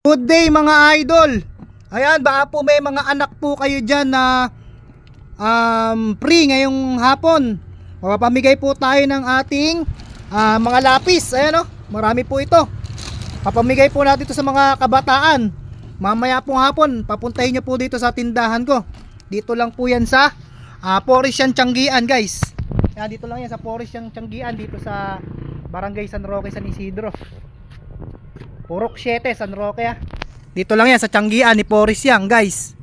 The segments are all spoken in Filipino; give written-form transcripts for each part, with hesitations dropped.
Good day mga idol. Ayan, baka po may mga anak po kayo dyan na free ngayong hapon. Mapapamigay po tayo ng ating mga lapis. Ayan o, marami po ito. Papamigay po natin ito sa mga kabataan. Mamaya pong hapon, papuntahin nyo po dito sa tindahan ko. Dito lang po yan sa Porician Tianggian guys. Ayan, dito lang yan sa Porician Tianggian, dito sa Barangay San Roque, San Isidro. Purok 7, San Roque. Dito lang yan sa Tianggian ni Porician guys.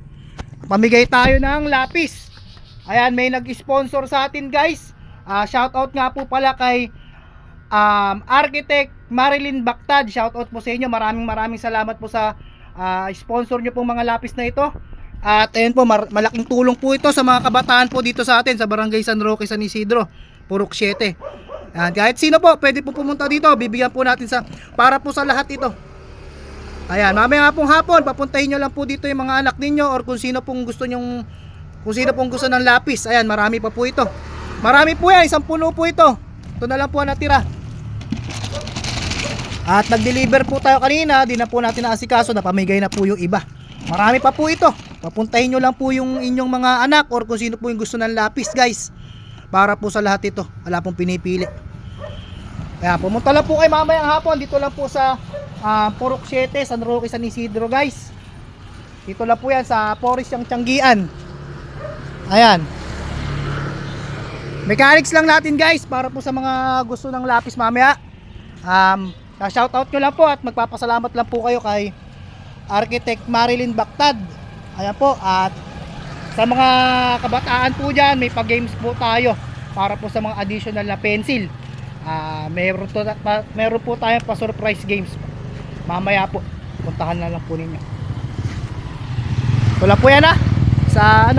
Pamigay tayo ng lapis. Ayan, may nag-sponsor sa atin guys. Shoutout nga po pala kay Architect Marilyn Bactad. Shoutout po sa inyo. Maraming salamat po sa sponsor nyo pong mga lapis na ito. At ayun po, malaking tulong po ito sa mga kabataan po dito sa atin sa Barangay San Roque, San Isidro, Purok 7. Kahit sino po pwede po pumunta dito. Bibigyan po natin para po sa lahat ito. Ayan, mamaya nga pong hapon, papuntahin nyo lang po dito yung mga anak ninyo or kung sino pong gusto ng lapis. Ayan, marami pa po ito. Marami po yan, 10 po ito. Ito na lang po ang natira. At nag-deliver po tayo kanina, di na po natin naasikaso, napamigay na po yung iba. Marami pa po ito. Papuntahin nyo lang po yung inyong mga anak or kung sino po yung gusto ng lapis guys. Para po sa lahat ito, wala pong pinipili. Kaya pumunta lang po kayo mamayang hapon. Dito lang po sa Purok 7, San Roque, San Isidro guys. Dito lang po yan sa Porician Tianggian. Ayan. Mechanics lang natin guys, para po sa mga gusto ng lapis mamaya. Shoutout nyo lang po at magpapasalamat lang po kayo kay Architect Marilyn Bactad. Ayan po. At sa mga kabataan po dyan, may pa-games po tayo para po sa mga additional na pencil. Meron po tayong pa-surprise games. Mamaya po, puntahan na lang po ninyo. Wala po yan sa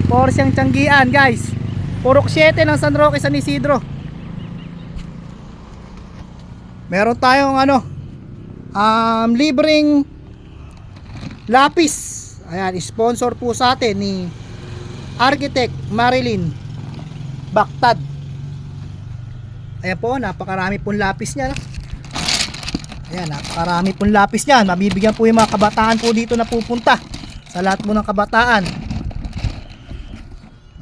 Porician Tianggian guys. Purok 7 ng San Roque, San Isidro. Meron tayong libreng lapis. Ayan, sponsor po sa atin ni Architect Marilyn Bactad. Ayan po, napakarami pong lapis niya. Ayan, napakarami pong lapis niya. Mabibigyan po yung mga kabataan po dito na pupunta. Sa lahat po ng kabataan.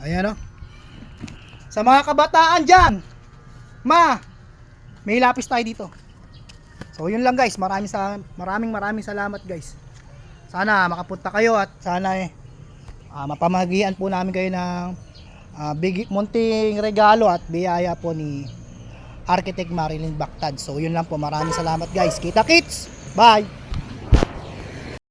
Ayan sa mga kabataan dyan, may lapis tayo dito. So yun lang guys, maraming salamat guys. Sana makapunta kayo at sana mapamagian po namin kayo ng munting regalo at biyaya po ni Architect Marilyn Bactad. So yun lang po, maraming salamat guys. Kita kits, bye.